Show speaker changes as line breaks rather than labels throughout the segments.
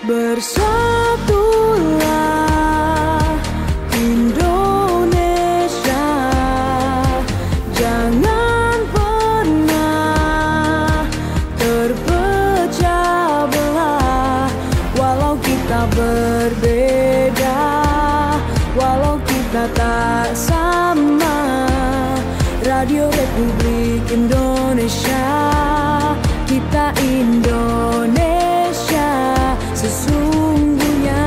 Bersatulah Indonesia, jangan pernah terpecah belah. Walau kita berbeda, walau kita tak sama, Radio Republik Indonesia, kita Indonesia sesungguhnya.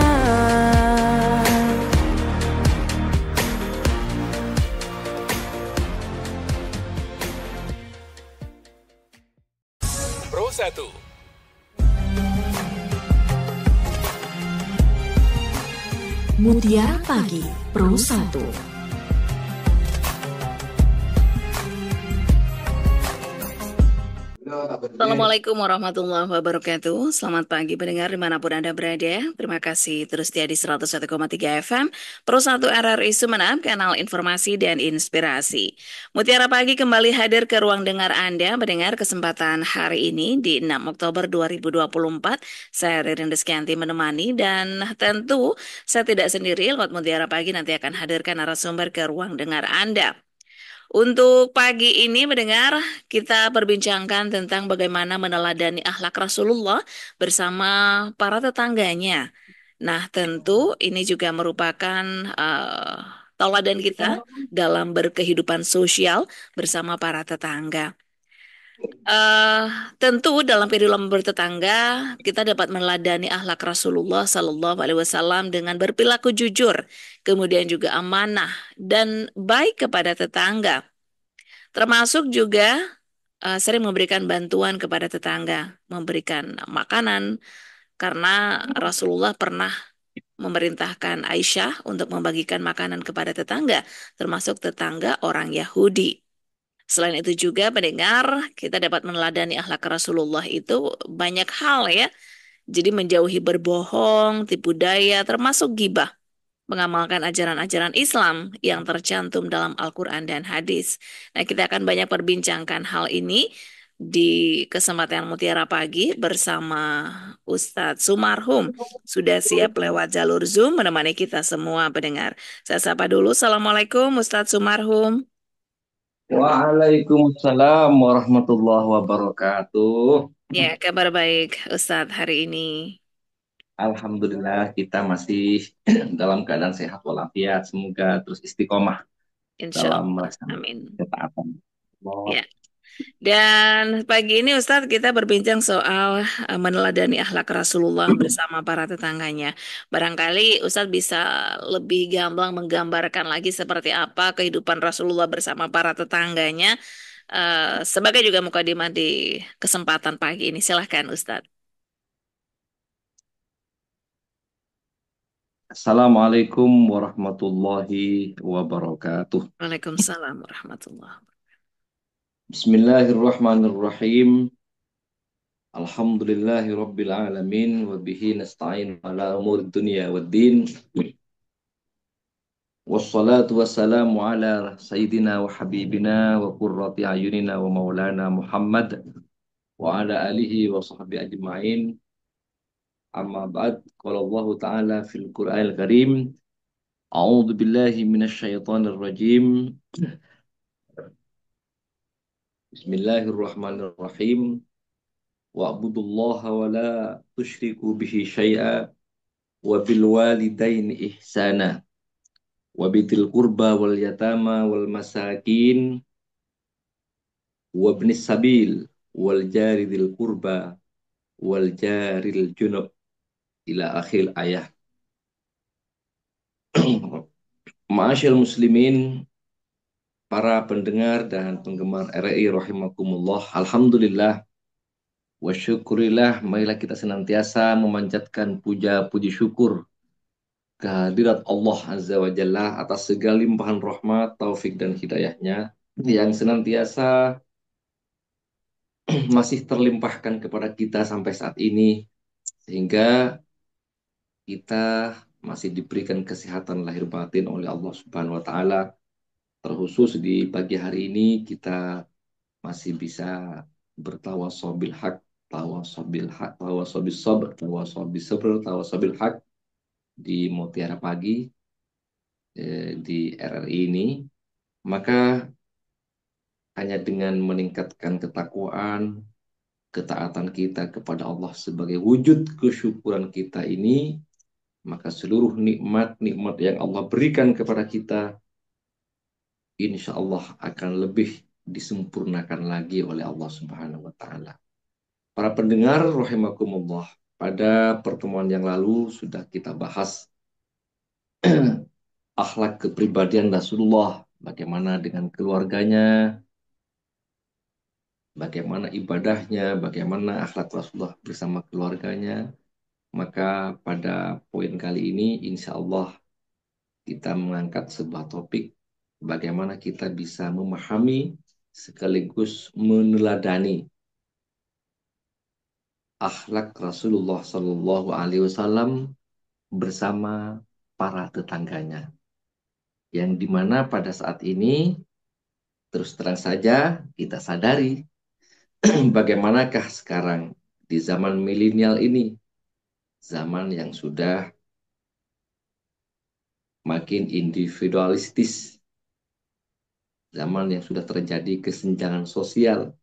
Pro 1.
Mutiara Pagi Pro 1.
Assalamualaikum warahmatullahi wabarakatuh. Selamat pagi pendengar dimanapun Anda berada. Terima kasih terus setia di 101,3 FM Pro 1 RRI Sumeneb, kanal informasi dan inspirasi. Mutiara Pagi kembali hadir ke ruang dengar Anda mendengar kesempatan hari ini di 6 Oktober 2024. Saya Ririn Rizkyanti menemani, dan tentu saya tidak sendiri. Lewat Mutiara Pagi nanti akan hadirkan narasumber ke ruang dengar Anda. Untuk pagi ini mendengar, kita perbincangkan tentang bagaimana meneladani akhlak Rasulullah bersama para tetangganya. Nah, tentu ini juga merupakan tauladan kita dalam berkehidupan sosial bersama para tetangga. Eh, Tentu dalam kehidupan bertetangga kita dapat meneladani akhlak Rasulullah Sallallahu Alaihi Wasallam dengan berperilaku jujur, kemudian juga amanah dan baik kepada tetangga. Termasuk juga sering memberikan bantuan kepada tetangga, memberikan makanan, karena Rasulullah pernah memerintahkan Aisyah untuk membagikan makanan kepada tetangga, termasuk tetangga orang Yahudi. Selain itu juga pendengar, kita dapat meneladani akhlak Rasulullah itu banyak hal ya. Jadi menjauhi berbohong, tipu daya, termasuk gibah, mengamalkan ajaran-ajaran Islam yang tercantum dalam Al-Quran dan hadis. Nah, kita akan banyak perbincangkan hal ini di kesempatan Mutiara Pagi bersama Ustadz Sumarhum. Sudah siap lewat jalur Zoom menemani kita semua pendengar. Saya sapa dulu. Assalamualaikum Ustadz Sumarhum.
Waalaikumsalam warahmatullahi wabarakatuh.
Ya, kabar baik Ustadz hari ini.
Alhamdulillah kita masih dalam keadaan sehat walafiat. Semoga terus istiqomah
Insya
dalam
Allah.
melaksanakan
Amin.
ketaatan Allah.
Ya. Dan pagi ini Ustadz kita berbincang soal meneladani akhlak Rasulullah bersama para tetangganya. Barangkali Ustadz bisa lebih gamblang menggambarkan lagi seperti apa kehidupan Rasulullah bersama para tetangganya. Sebagai juga mukadimah di kesempatan pagi ini. Silahkan Ustadz.
Assalamualaikum warahmatullahi wabarakatuh.
Waalaikumsalam warahmatullahi wabarakatuh.
Bismillahirrahmanirrahim. Alhamdulillahi rabbil alamin wa bihi nasta'in ala umuri dunya waddin. Wassalatu wassalamu ala sayyidina wa habibina wa qurrati ayunina wa maulana Muhammad wa ala alihi wa sahbihi ajma'in. Amma ba'd, qala Allah ta'ala fil Qur'anil Karim, a'udzu billahi minasy syaithanir rajim. Bismillahirrahmanirrahim. Wa'budullaha wa la tusyriku bihi syai'a wa bil walidaini ihsana wa bidzil qurba wal yatama wal masakin wa ibnis sabil wal jari dzil qurba wal jaril junub ila akhir ayat. Ma'asyil muslimin, para pendengar dan penggemar RRI rahimakumullah. Alhamdulillah wa syukurillah, marilah kita senantiasa memanjatkan puja-puji syukur kehadirat Allah Azza wa Jalla atas segala limpahan rahmat, taufik dan hidayahnya yang senantiasa masih terlimpahkan kepada kita sampai saat ini, sehingga kita masih diberikan kesehatan lahir batin oleh Allah Subhanahu wa taala. Terkhusus di pagi hari ini kita masih bisa bertawasul bil haq, tawasobil haq, tawasobis sabr, tawasobis sabr, tawasobil haq di Mutiara Pagi di RRI ini, maka hanya dengan meningkatkan ketakwaan, ketaatan kita kepada Allah sebagai wujud kesyukuran kita ini, maka seluruh nikmat-nikmat yang Allah berikan kepada kita, insya Allah akan lebih disempurnakan lagi oleh Allah Subhanahu wa Ta'ala. Para pendengar, rahimakumullah, pada pertemuan yang lalu sudah kita bahas akhlak kepribadian Rasulullah, bagaimana dengan keluarganya, bagaimana ibadahnya, bagaimana akhlak Rasulullah bersama keluarganya. Maka pada poin kali ini, insya Allah kita mengangkat sebuah topik, bagaimana kita bisa memahami sekaligus meneladani akhlak Rasulullah Shallallahu Alaihi Wasallam bersama para tetangganya. Yang dimana pada saat ini, terus terang saja kita sadari bagaimanakah sekarang di zaman milenial ini, zaman yang sudah makin individualistis, zaman yang sudah terjadi kesenjangan sosial,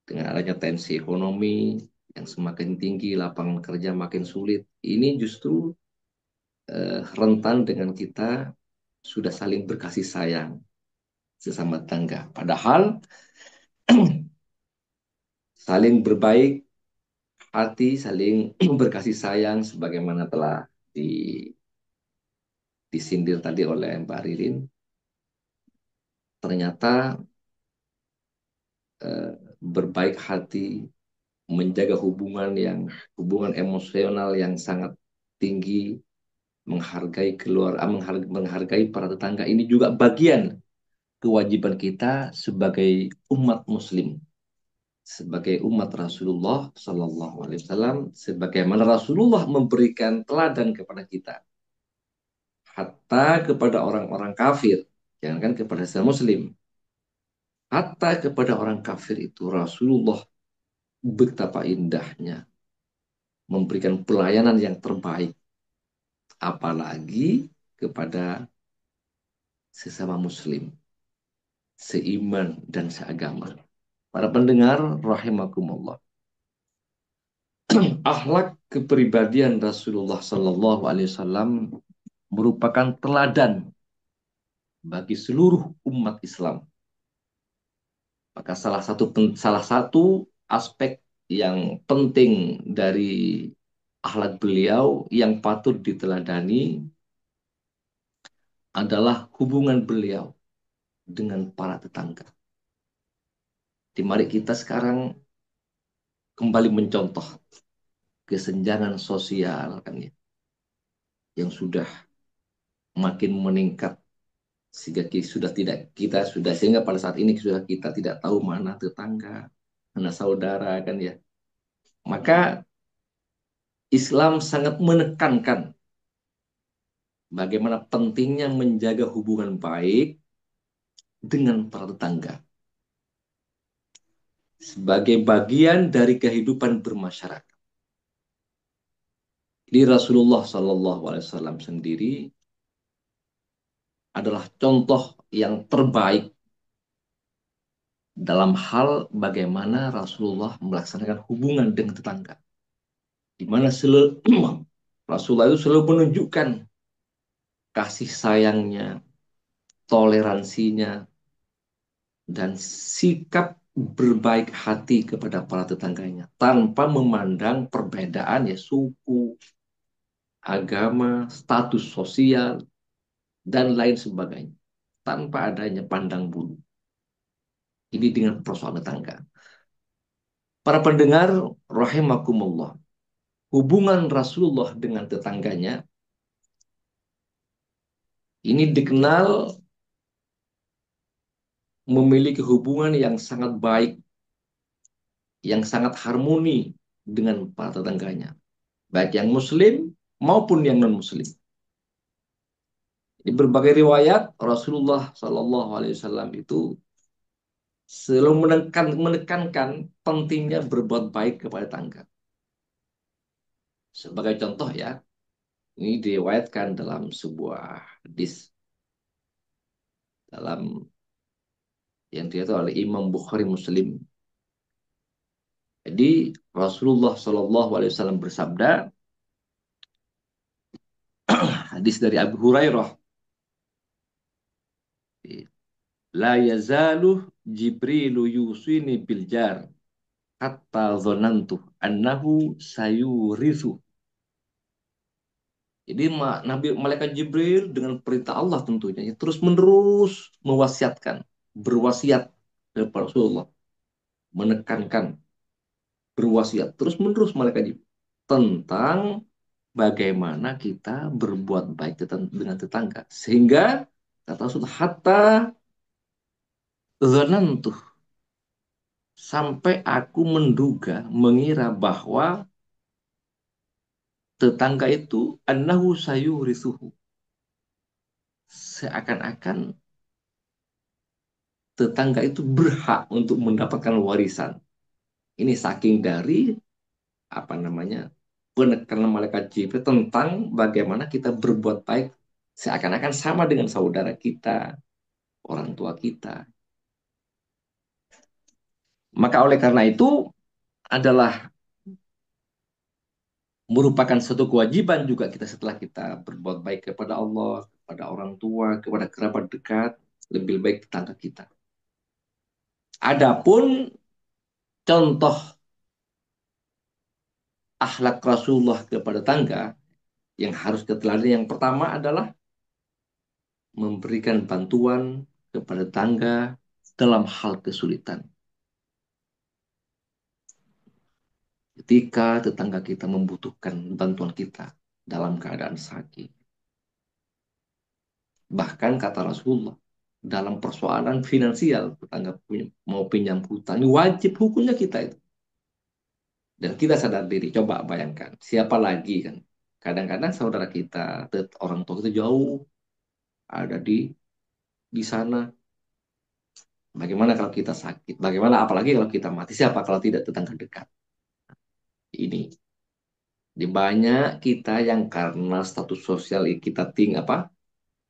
dengan adanya tensi ekonomi yang semakin tinggi, lapangan kerja makin sulit. Ini justru rentan dengan kita sudah saling berkasih sayang sesama tetangga. Padahal saling berbaik hati, saling berkasih sayang sebagaimana telah disindir tadi oleh Mbak Ririn. Ternyata berbaik hati, menjaga hubungan emosional yang sangat tinggi, menghargai menghargai para tetangga, ini juga bagian kewajiban kita sebagai umat muslim, sebagai umat Rasulullah Sallallahu Alaihi Wasallam, sebagaimana Rasulullah memberikan teladan kepada kita, hatta kepada orang-orang kafir, jangankan kepada sesama muslim, hatta kepada orang kafir itu Rasulullah betapa indahnya memberikan pelayanan yang terbaik, apalagi kepada sesama muslim, seiman dan seagama. Para pendengar rahimakumullah, akhlak kepribadian Rasulullah Sallallahu Alaihi Wasallam merupakan teladan bagi seluruh umat Islam. Maka salah satu aspek yang penting dari akhlak beliau yang patut diteladani adalah hubungan beliau dengan para tetangga. Di mari kita sekarang kembali mencontoh kesenjangan sosial kan ya, yang sudah makin meningkat sehingga pada saat ini sudah kita tidak tahu mana tetangga, mana saudara kan ya. Maka Islam sangat menekankan bagaimana pentingnya menjaga hubungan baik dengan para tetangga sebagai bagian dari kehidupan bermasyarakat. Di Rasulullah Sallallahu Alaihi Wasallam sendiri adalah contoh yang terbaik dalam hal bagaimana Rasulullah melaksanakan hubungan dengan tetangga, di mana Rasulullah itu selalu menunjukkan kasih sayangnya, toleransinya, dan sikap berbaik hati kepada para tetangganya tanpa memandang perbedaan ya suku, agama, status sosial, dan lain sebagainya, tanpa adanya pandang bulu. Ini dengan persoalan tetangga. Para pendengar rahimakumullah, hubungan Rasulullah dengan tetangganya ini dikenal memiliki hubungan yang sangat baik, yang sangat harmoni dengan para tetangganya, baik yang muslim maupun yang non-muslim. Di berbagai riwayat Rasulullah Sallallahu Alaihi Wasallam itu selalu menekankan pentingnya berbuat baik kepada tetangga. Sebagai contoh ya, ini diriwayatkan dalam sebuah hadis dalam yang diriwayatkan oleh Imam Bukhari Muslim. Jadi Rasulullah Shallallahu Alaihi Wasallam bersabda, hadis dari Abu Hurairah, la yazalu Jibrilu yusini bil jar hatta zonantu annahu sayurithu. Jadi Nabi Malaikat Jibril dengan perintah Allah tentunya terus menerus mewasiatkan, berwasiat kepada Rasulullah, menekankan, berwasiat terus menerus Malaikat Jibril tentang bagaimana kita berbuat baik dengan tetangga. Sehingga kata Rasul, hatta zanantu, sampai aku menduga, mengira bahwa tetangga itu annahu sayurisuhu. Seakan-akan tetangga itu berhak untuk mendapatkan warisan. Ini saking dari apa namanya penekanan malaikat Jibril tentang bagaimana kita berbuat baik seakan-akan sama dengan saudara kita, orang tua kita. Maka oleh karena itu adalah merupakan satu kewajiban juga kita setelah kita berbuat baik kepada Allah, kepada orang tua, kepada kerabat dekat, lebih baik tetangga kita. Adapun contoh akhlak Rasulullah kepada tetangga yang harus kita teladani yang pertama adalah memberikan bantuan kepada tetangga dalam hal kesulitan. Ketika tetangga kita membutuhkan bantuan kita dalam keadaan sakit. Bahkan kata Rasulullah, dalam persoalan finansial, tetangga mau pinjam hutang, ini wajib hukumnya kita itu. Dan kita sadar diri, coba bayangkan, siapa lagi kan? Kadang-kadang saudara kita, orang tua kita jauh, ada di sana. Bagaimana kalau kita sakit? Bagaimana apalagi kalau kita mati? Siapa kalau tidak tetangga dekat? Ini di banyak kita yang karena status sosial kita tinggi apa?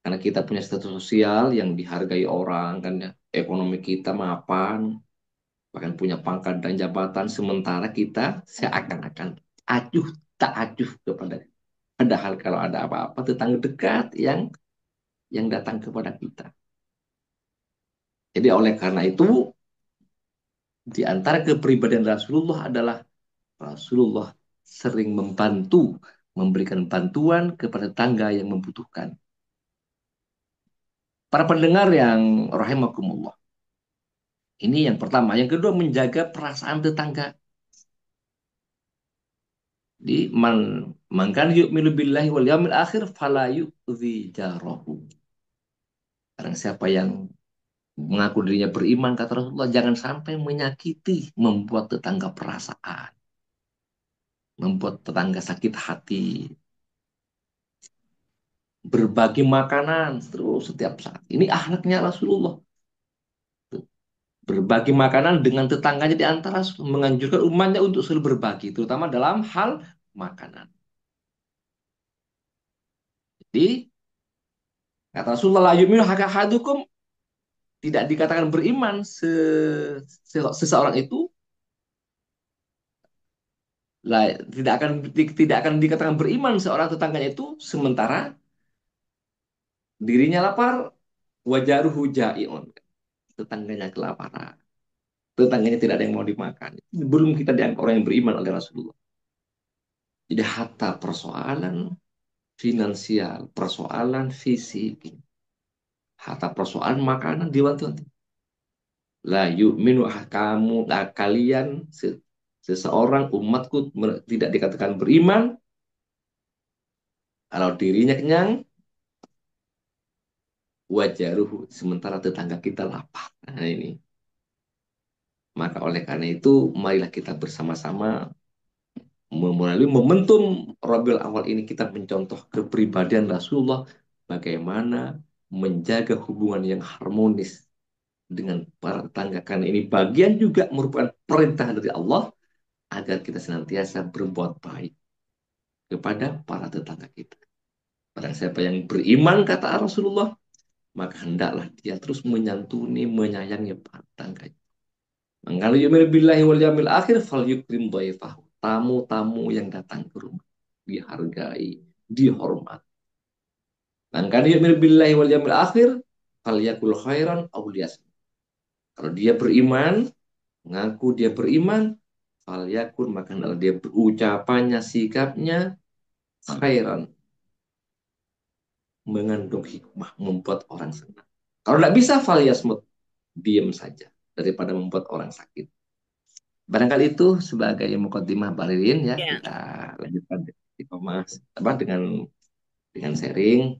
Karena kita punya status sosial yang dihargai orang kan ya, ekonomi kita mapan, bahkan punya pangkat dan jabatan, sementara kita seakan-akan acuh tak acuh kepada. Padahal kalau ada apa-apa tetangga dekat yang datang kepada kita. Jadi oleh karena itu di antara kepribadian Rasulullah adalah Rasulullah sering membantu, memberikan bantuan kepada tetangga yang membutuhkan. Para pendengar yang rahimakumullah. Ini yang pertama. Yang kedua, menjaga perasaan tetangga. Di man kan yu'minu billahi wal yaumil akhir fala yu'dzi jarahu. Barang siapa yang mengaku dirinya beriman, kata Rasulullah, jangan sampai menyakiti, membuat tetangga perasaan, membuat tetangga sakit hati. Berbagi makanan terus setiap saat. Ini akhlaknya Rasulullah. Berbagi makanan dengan tetangganya di antara menganjurkan umatnya untuk selalu berbagi, terutama dalam hal makanan. Jadi, kata Rasulullah, la yu'minu hadukum, tidak dikatakan beriman seseorang itu, tidak akan dikatakan beriman seorang tetangganya itu sementara dirinya lapar, wajaruhu ja'iun, tetangganya kelaparan, tetangganya tidak ada yang mau dimakan. Belum kita dianggap orang yang beriman oleh Rasulullah. Jadi hatta persoalan finansial, persoalan fisik, hatta persoalan makanan diwanti-wanti. La yu'minu kamu, kalian seseorang umatku tidak dikatakan beriman kalau dirinya kenyang, wajaruhu, sementara tetangga kita lapar. Nah ini. Maka oleh karena itu, marilah kita bersama-sama melalui momentum Rabiul Awal ini kita mencontoh kepribadian Rasulullah bagaimana menjaga hubungan yang harmonis dengan para tetangga, karena ini bagian juga merupakan perintah dari Allah agar kita senantiasa berbuat baik kepada para tetangga kita. Barang siapa yang beriman, kata Rasulullah, maka hendaklah dia terus menyantuni, menyayangi para tetangganya. Kalau yu'minu billahi wal yawmil akhir fal yukrim dhaifahu. Tamu-tamu yang datang ke rumah dihargai, dihormati. Dan kalau yu'minu billahi wal yawmil akhir fal yakul khairan aw liyasmut. Kalau dia beriman, ngaku dia beriman, fal yakul, maka hendaklah dia berucapannya, sikapnya khairan, mengandung hikmah, membuat orang senang. Kalau tidak bisa, fal yasmut, diam saja daripada membuat orang sakit. Barangkali itu sebagai mukadimah Baririn ya,
Ya.
kita lanjutkan dengan sharing,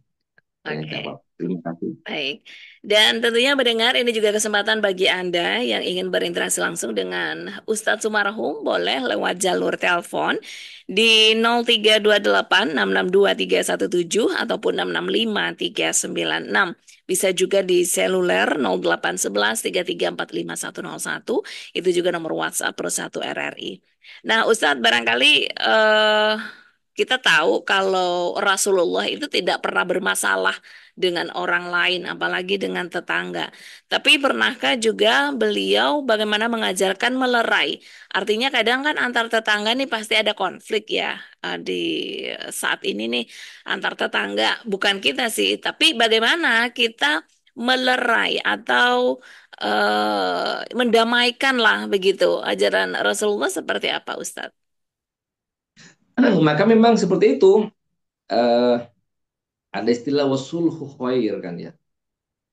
tanya
Oke.
jawab. Terima kasih.
Baik, dan tentunya mendengar ini juga kesempatan bagi Anda yang ingin berinteraksi langsung dengan Ustadz Sumarhum, boleh lewat jalur telepon di 0328662317 ataupun 665 396. Bisa juga di seluler 0811 3345 101, itu juga nomor WhatsApp Pro 1 RRI. Nah, Ustadz barangkali kita tahu kalau Rasulullah itu tidak pernah bermasalah dengan orang lain, apalagi dengan tetangga. Tapi pernahkah juga beliau bagaimana mengajarkan melerai? Artinya kadang kan antar tetangga nih pasti ada konflik ya, di saat ini nih antar tetangga. Bukan kita sih, tapi bagaimana kita melerai atau mendamaikan lah begitu. Ajaran Rasulullah seperti apa, Ustadz?
Maka memang seperti itu. Eh, ada istilah wasulhu khair kan ya.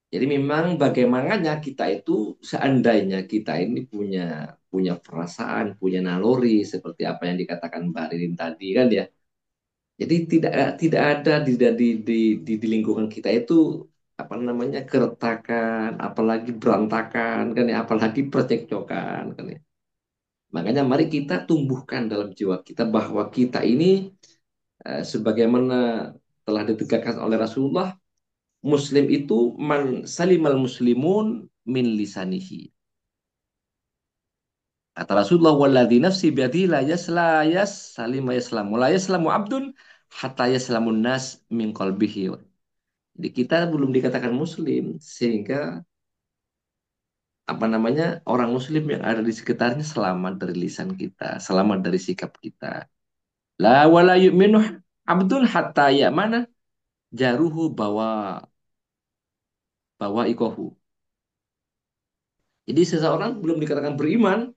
Jadi memang bagaimananya kita itu, seandainya kita ini punya punya perasaan, punya naluri seperti apa yang dikatakan Mbak Ririn tadi kan ya. Jadi tidak tidak ada di lingkungan kita itu apa namanya keretakan, apalagi berantakan kan ya, apalagi percekcokan kan ya. Makanya mari kita tumbuhkan dalam jiwa kita bahwa kita ini sebagaimana telah ditegakkan oleh Rasulullah, Muslim itu man salimal muslimun min lisanihi. Kata Rasulullah, walladzi nafsi biadihi la salim yaslamu la yaslamu abdun hatta yaslamun nas min qalbihi. Jadi kita belum dikatakan muslim sehingga apa namanya orang muslim yang ada di sekitarnya selamat dari lisan kita, selamat dari sikap kita. La wala yu'minu abdun hatta ya mana jaruhu bawa ikohu. Jadi seseorang belum dikatakan beriman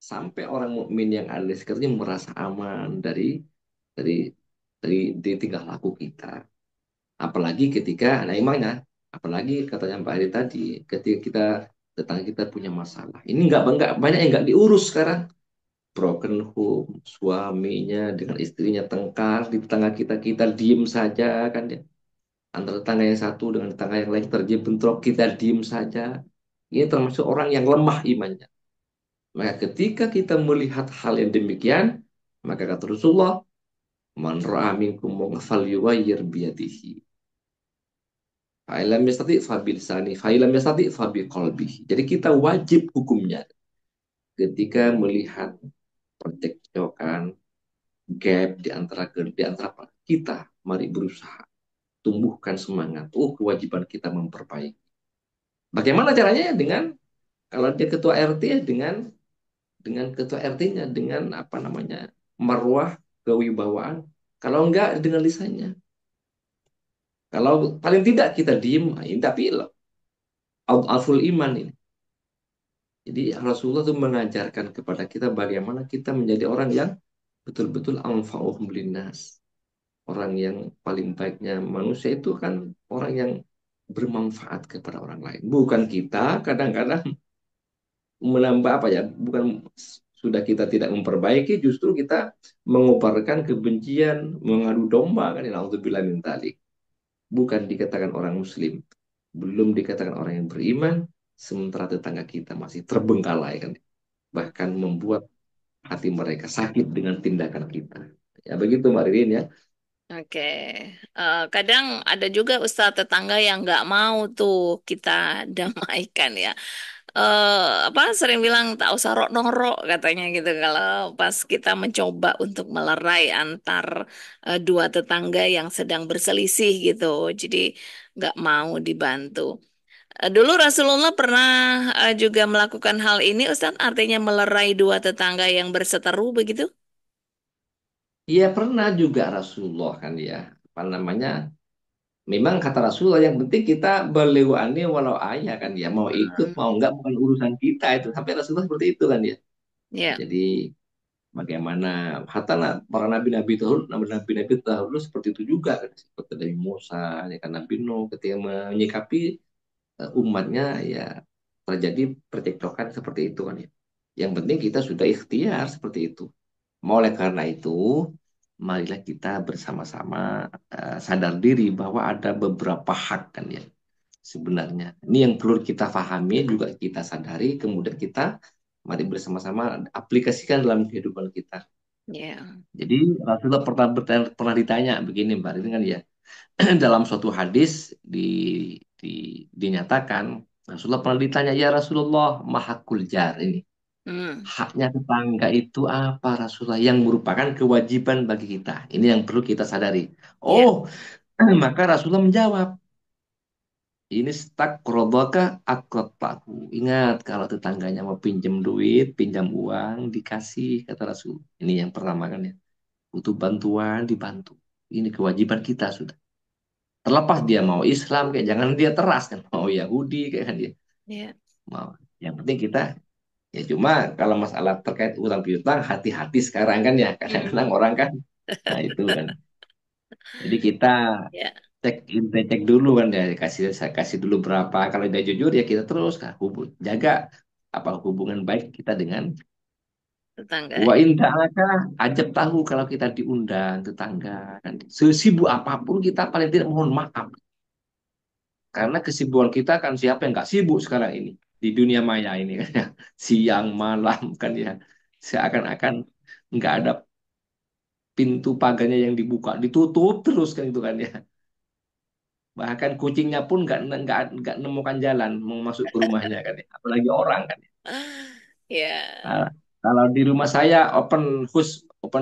sampai orang mukmin yang ada di sekitarnya merasa aman dari dari tingkah laku kita. Apalagi ketika, nah emangnya, apalagi katanya Mbak Ari tadi, ketika kita tetangga kita punya masalah. Ini nggak banyak yang nggak diurus sekarang. Broken home, suaminya dengan istrinya tengkar di tetangga kita, kita diem saja kan ya. Antara tetangga yang satu dengan tetangga yang lain terjadi bentrok, kita diem saja. Ini termasuk orang yang lemah imannya. Maka ketika kita melihat hal yang demikian, maka kata Rasulullah, man ra'a minkum munkaran falyughayyir biyadihi. Fa'ilam yastati fabilisani, fa'ilam yastati fabiqalbihi. Jadi kita wajib hukumnya ketika melihat percekcokan, gap di antara kita, mari berusaha tumbuhkan semangat. Oh, kewajiban kita memperbaiki. Bagaimana caranya? Dengan kalau dia ketua RT ya dengan ketua RT-nya, dengan apa namanya marwah kewibawaan. Kalau enggak dengan lisannya. Kalau paling tidak kita diem, ini tapi aful iman ini. Jadi Rasulullah itu mengajarkan kepada kita bagaimana kita menjadi orang yang betul-betul anfa'uhum linnas. Orang yang paling baiknya manusia itu kan orang yang bermanfaat kepada orang lain. Bukan kita kadang-kadang menambah apa ya, bukan sudah kita tidak memperbaiki, justru kita mengobarkan kebencian, mengadu domba kan, naudzubillah min dzalik. Bukan dikatakan orang muslim, belum dikatakan orang yang beriman, sementara tetangga kita masih terbengkalai kan, bahkan membuat hati mereka sakit dengan tindakan kita. Ya begitu Mbak Ririn ya.
Oke. Kadang ada juga ustadz tetangga yang nggak mau tuh kita damaikan ya. Apa sering bilang tak usah rok norok katanya gitu kalau pas kita mencoba untuk melerai antar dua tetangga yang sedang berselisih gitu. Jadi nggak mau dibantu. Dulu Rasulullah pernah juga melakukan hal ini, Ustadz, artinya melerai dua tetangga yang berseteru begitu?
Iya pernah juga Rasulullah kan ya. Apa namanya? Memang kata Rasulullah yang penting kita beliau ani walau ayah kan ya. Mau ikut
Hmm,
mau enggak bukan urusan kita itu. Sampai Rasulullah seperti itu kan ya.
ya,
Jadi bagaimana hatta para nabi-nabi dahulu, nabi-nabi dahulu seperti itu juga kan. Seperti Nabi Musa, ya kan Nabi Nuh ketika menyikapi umatnya ya terjadi percekcokan seperti itu kan ya. Yang penting kita sudah ikhtiar seperti itu. Oleh karena itu, marilah kita bersama-sama sadar diri bahwa ada beberapa hak kan ya sebenarnya. Ini yang perlu kita pahami juga kita sadari, kemudian kita mari bersama-sama aplikasikan dalam kehidupan kita.
ya,
Jadi Rasulullah pernah ditanya begini Mbak, ini kan ya dalam suatu hadis dinyatakan Rasulullah pernah ditanya ya Rasulullah mahakul jar ini
hmm,
haknya tetangga itu apa Rasulullah yang merupakan kewajiban bagi kita. Ini yang perlu kita sadari.
ya,
Oh, maka Rasulullah menjawab, ini stak rodaka tahu. Ingat kalau tetangganya mau pinjam duit, pinjam uang, dikasih kata Rasul. Ini yang pertama kan ya. Butuh bantuan, dibantu. Ini kewajiban kita sudah. Terlepas dia mau Islam kayak jangan dia teras kan, mau Yahudi kayak kan dia
ya.
mau. Yang penting kita ya cuma kalau masalah terkait utang piutang hati-hati sekarang kan ya
Hmm,
kadang-kadang orang kan nah itu kan. Jadi kita
ya,
cek dulu kan ya kasih saya kasih dulu berapa kalau dia jujur ya kita terus kan jaga apa hubungan baik kita dengan
tetangga.
wa indahaka ajab tahu kalau kita diundang tetangga kan sesibuk apapun kita paling tidak mohon maaf karena kesibukan kita kan siapa yang nggak sibuk sekarang ini di dunia maya ini kan ya siang malam kan ya seakan-akan nggak ada pintu pagarnya yang dibuka ditutup terus kan itu kan ya bahkan kucingnya pun nggak nemukan jalan mau masuk ke rumahnya kan ya apalagi orang kan ya.
Ya,
Nah, kalau di rumah saya open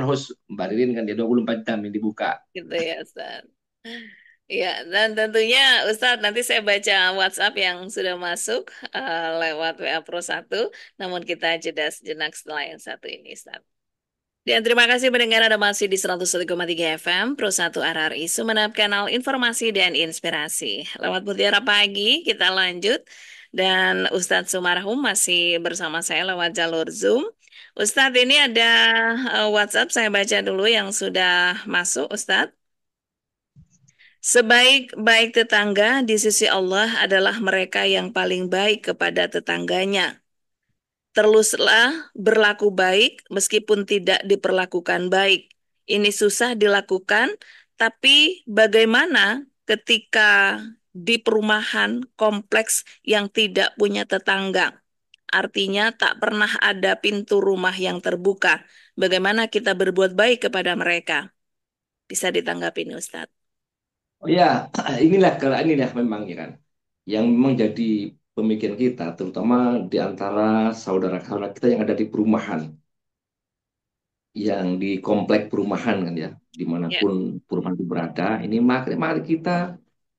house Mbak Ririn kan ya 24 jam yang dibuka.
gitu ya, Ustaz. Ya, dan tentunya Ustadz nanti saya baca WhatsApp yang sudah masuk lewat WA Pro 1, namun kita jeda sejenak setelah yang satu ini, Ustadz. Dan terima kasih mendengar Anda masih di 101,3 FM Pro 1 RRI Sumeneb, kanal informasi dan inspirasi. Lewat Mutiara Pagi, kita lanjut. Dan Ustadz Sumarhum masih bersama saya lewat jalur Zoom. Ustadz ini ada WhatsApp, saya baca dulu yang sudah masuk, Ustadz. Sebaik-baik tetangga di sisi Allah adalah mereka yang paling baik kepada tetangganya. Teruslah berlaku baik meskipun tidak diperlakukan baik. Ini susah dilakukan, tapi bagaimana ketika di perumahan kompleks yang tidak punya tetangga? Artinya tak pernah ada pintu rumah yang terbuka. Bagaimana kita berbuat baik kepada mereka? Bisa ditanggapi nih, Ustadz.
Oh ya, inilah memang ya kan yang memang jadi pemikiran kita terutama di antara saudara-saudara kita yang ada di perumahan yang di komplek perumahan kan ya
Ya.
dimanapun perumahan itu berada ini mari kita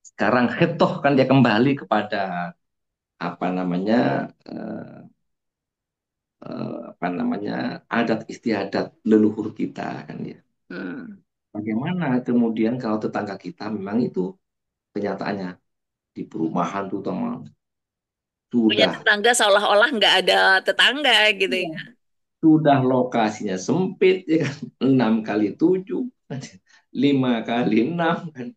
sekarang hetoh kan dia kembali kepada apa namanya apa namanya adat istiadat leluhur kita kan ya.
Hmm.
Bagaimana kemudian kalau tetangga kita memang itu kenyataannya di perumahan terutama
Punya
sudah
tetangga seolah-olah nggak ada tetangga gitu ya.
sudah lokasinya sempit ya kan 6 kali 7 5 kali 6 kan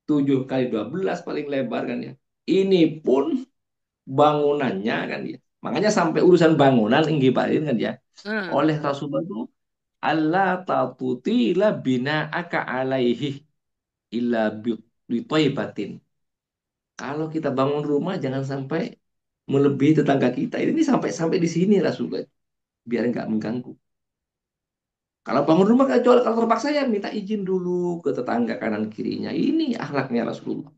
7 kali 12 paling lebar kan ya. Ini pun bangunannya kan ya. Makanya sampai urusan bangunan inggibarin kan ya.
Hmm.
Oleh Rasulullah itu Allah tatutila bina'aka alaihi illa batin. Kalau kita bangun rumah jangan sampai melebihi tetangga kita. Ini sampai sampai di sini Rasulullah biar nggak mengganggu. Kalau bangun rumah kecuali kalau terpaksa ya minta izin dulu ke tetangga kanan kirinya. Ini akhlaknya Rasulullah.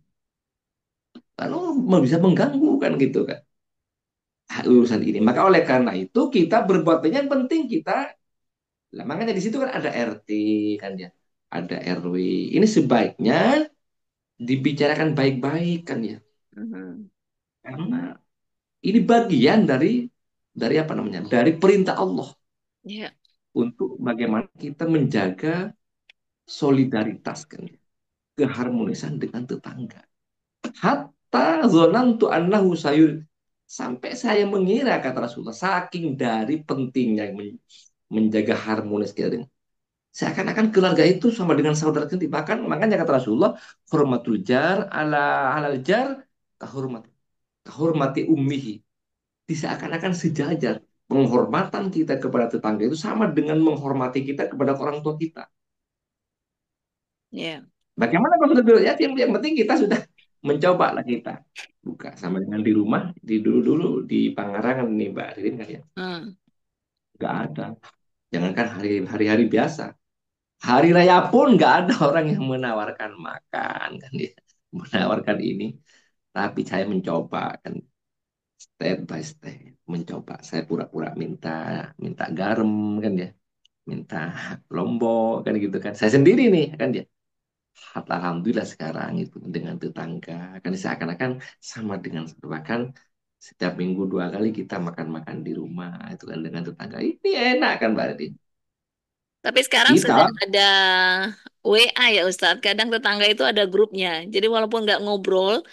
Lalu bisa mengganggu kan gitu kan urusan ini. Maka oleh karena itu kita berbuat baik yang penting kita. Lah, makanya di situ kan ada RT kan ya, ada RW. Ini sebaiknya dibicarakan baik-baik kan ya.
Mhm.
Karena ini bagian dari apa namanya? Dari perintah Allah
Ya.
untuk bagaimana kita menjaga solidaritas kan ya, keharmonisan dengan tetangga. Hatta zonantu annahu sayur sampai saya mengira kata Rasulullah saking dari pentingnya menjaga harmonis kita seakan-akan keluarga itu sama dengan saudara sendiri. Bahkan makanya kata Rasulullah, hormatul jar ala halal jar kahormat kahormati ummihi. Seakan-akan sejajar. Penghormatan kita kepada tetangga itu sama dengan menghormati kita kepada orang tua kita.
Ya.
Bagaimana kalau sudah dulu ya, yang penting kita sudah mencoba lah kita buka sama dengan di rumah di dulu-dulu di Pangarangan nih Mbak Ririn kan ya
Hmm.
nggak ada. Jangankan hari-hari biasa, hari raya pun nggak ada orang yang menawarkan makan kan ya, menawarkan ini. Tapi saya mencoba kan step by step, mencoba. Saya pura-pura minta minta garam kan ya, minta lombok kan gitu kan. Saya sendiri nih kan ya. Alhamdulillah sekarang itu dengan tetangga kan seakan-akan sama dengan bahkan setiap minggu 2 kali kita makan-makan di rumah itu kan dengan tetangga ini enak kan berarti
Tapi sekarang sudah
kita.
ada WA ya Ustadz. Kadang tetangga itu ada grupnya. Jadi walaupun nggak ngobrol,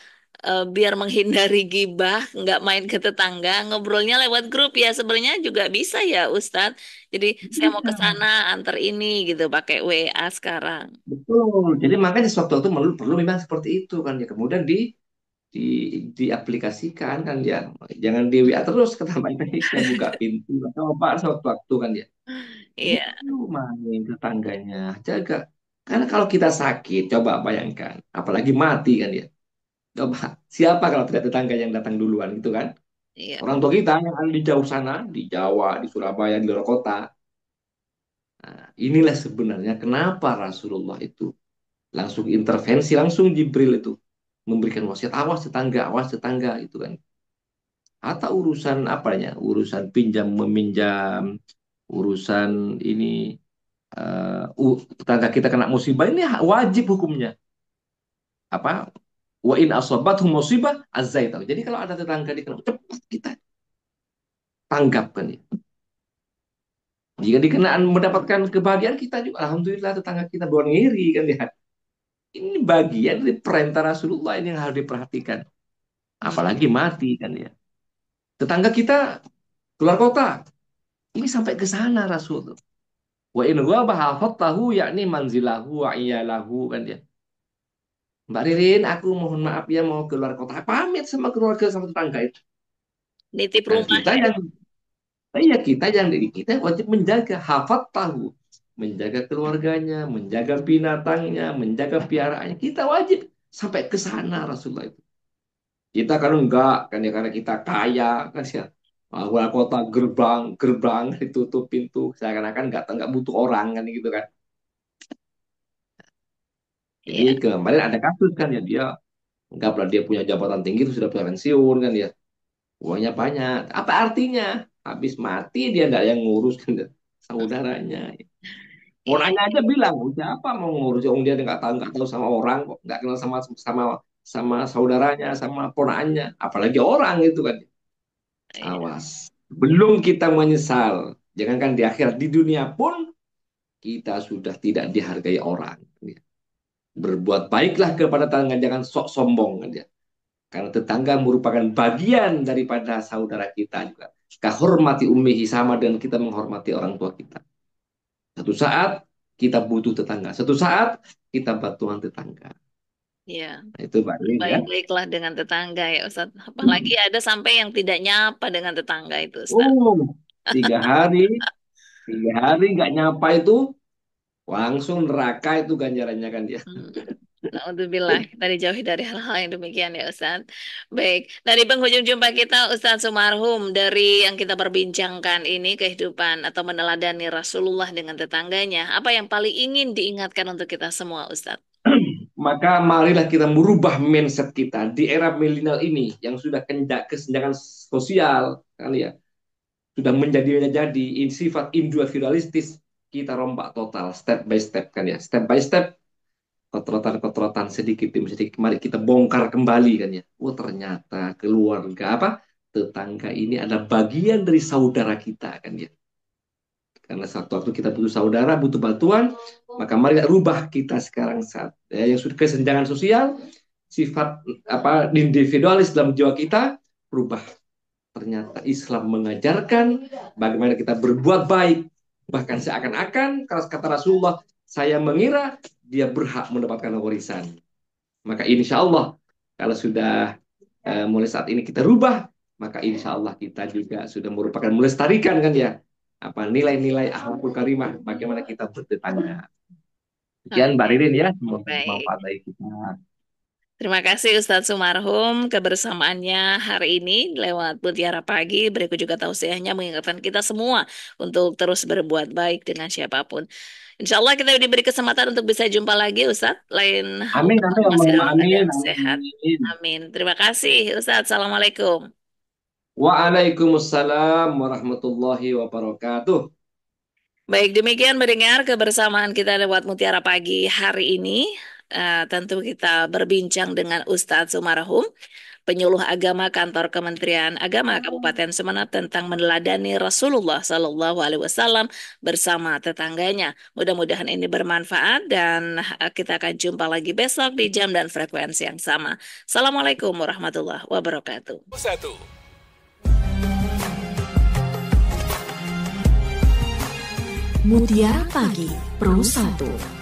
biar menghindari gibah, nggak main ke tetangga, ngobrolnya lewat grup ya sebenarnya juga bisa ya Ustadz. Jadi saya mau ke sana, antar ini gitu pakai WA sekarang.
Betul. Jadi makanya sewaktu-waktu perlu memang seperti itu kan ya. Kemudian di diaplikasikan kan ya. Jangan di WA terus kata Mbak Indonesia buka pintu coba sewaktu-waktu kan ya.
Iya,
Itu main tetangganya jaga. Karena kalau kita sakit, coba bayangkan, apalagi mati kan ya. Coba siapa kalau tidak tetangga yang datang duluan gitu kan?
iya,
Orang tua kita yang ada di jauh sana, di Jawa, di Surabaya, di luar kota. Nah, inilah sebenarnya kenapa Rasulullah itu langsung intervensi, langsung Jibril itu memberikan wasiat awas tetangga itu kan atau urusan apanya urusan pinjam meminjam urusan ini tetangga kita kena musibah ini wajib hukumnya apa wa in asobathum musibah azaitau jadi kalau ada tetangga di kena cepat kita tanggapkan ya jika dikenaan mendapatkan kebahagiaan kita juga alhamdulillah tetangga kita bukan ngiri kan ya ini bagian dari perintah Rasulullah ini yang harus diperhatikan
hmm,
apalagi mati kan ya tetangga kita keluar kota ini sampai ke sana Rasul wa in ghaba hafattahu yakni manzilahu wa iyalahu kan ya Mbak Ririn aku mohon maaf ya mau keluar kota pamit sama keluarga sama tetangga itu
nitip
dan
rumah ya.
kita yang dari kita wajib menjaga hafattahu menjaga keluarganya menjaga binatangnya menjaga piaraannya kita wajib sampai ke sana Rasulullah itu kita kan enggak kan ya karena kita kaya kan ya bahwa kota gerbang gerbang ditutup pintu seakan-akan nggak butuh orang kan gitu kan jadi
Iya,
kemarin ada kasus kan ya dia nggak pernah dia punya jabatan tinggi itu sudah pensiun kan ya uangnya banyak apa artinya habis mati dia nggak yang ngurus kan ya, saudaranya
iya,
orangnya aja bilang siapa mau ngurus om dia nggak tahu sama orang kok nggak kenal sama sama sama saudaranya sama ponakannya apalagi orang itu kan
iya,
awas belum kita menyesal jangankan di akhirat di dunia pun kita sudah tidak dihargai orang berbuat baiklah kepada tetangga jangan sok sombong aja karena tetangga merupakan bagian daripada saudara kita juga kahormati ummihi sama dengan kita menghormati orang tua kita satu saat kita butuh tetangga satu saat kita bantuan tetangga
iya.
nah, itu Pak Lin ya
Baik-baiklah dengan tetangga ya Ustadz. Apalagi ada sampai yang tidak nyapa dengan tetangga itu Ustadz.
oh 3 hari 3 hari nggak nyapa itu langsung neraka itu ganjarannya kan dia
Hmm. Alhamdulillah, kita dijauhi dari hal-hal yang demikian ya Ustadz. Baik, dari penghujung jumpa kita Ustadz Sumarhum, dari yang kita perbincangkan ini kehidupan atau meneladani Rasulullah dengan tetangganya, apa yang paling ingin diingatkan untuk kita semua Ustadz?
Maka marilah kita merubah mindset kita di era milenial ini yang sudah kesenjangan sosial kali ya, sudah menjadi sifat individualistis, kita rombak total step by step kan ya, step by step, kotrotan-kotrotan sedikit demi sedikit mari kita bongkar kembali kan ya. Oh ternyata keluarga apa tetangga ini ada bagian dari saudara kita kan ya. Karena satu waktu kita butuh saudara, butuh bantuan, maka mari rubah kita sekarang saat ya, yang sudah kesenjangan sosial, sifat apa individualis dalam jiwa kita berubah. Ternyata Islam mengajarkan bagaimana kita berbuat baik, bahkan seakan-akan kalau kata Rasulullah, saya mengira dia berhak mendapatkan warisan. Maka insya Allah kalau sudah mulai saat ini kita rubah, maka insya Allah kita juga sudah merupakan melestarikan kan ya apa nilai-nilai akhlakul karimah bagaimana kita bertetangga. Sekian Mbak Ririn ya, semoga
Baik.
bermanfaat bagi kita.
Terima kasih Ustadz Sumarhum kebersamaannya hari ini lewat Mutiara Pagi. Berikut juga tausiahnya mengingatkan kita semua untuk terus berbuat baik dengan siapapun. Insya Allah kita diberi kesempatan untuk bisa jumpa lagi Ustadz. Lain
Amin,
waktu
amin,
masih
Allahumma
dalam
amin,
keadaan sehat.
amin.
Amin. Terima kasih Ustadz. Assalamualaikum.
Waalaikumsalam warahmatullahi wabarakatuh.
Baik, demikian mendengar kebersamaan kita lewat Mutiara Pagi hari ini. Tentu kita berbincang dengan Ustadz Sumarhum, penyuluh agama kantor Kementerian Agama Kabupaten Sumeneb tentang meneladani Rasulullah Sallallahu Alaihi Wasallam bersama tetangganya. Mudah-mudahan ini bermanfaat dan kita akan jumpa lagi besok di jam dan frekuensi yang sama. Assalamualaikum warahmatullahi wabarakatuh.
Mutiara Pagi Pro 1.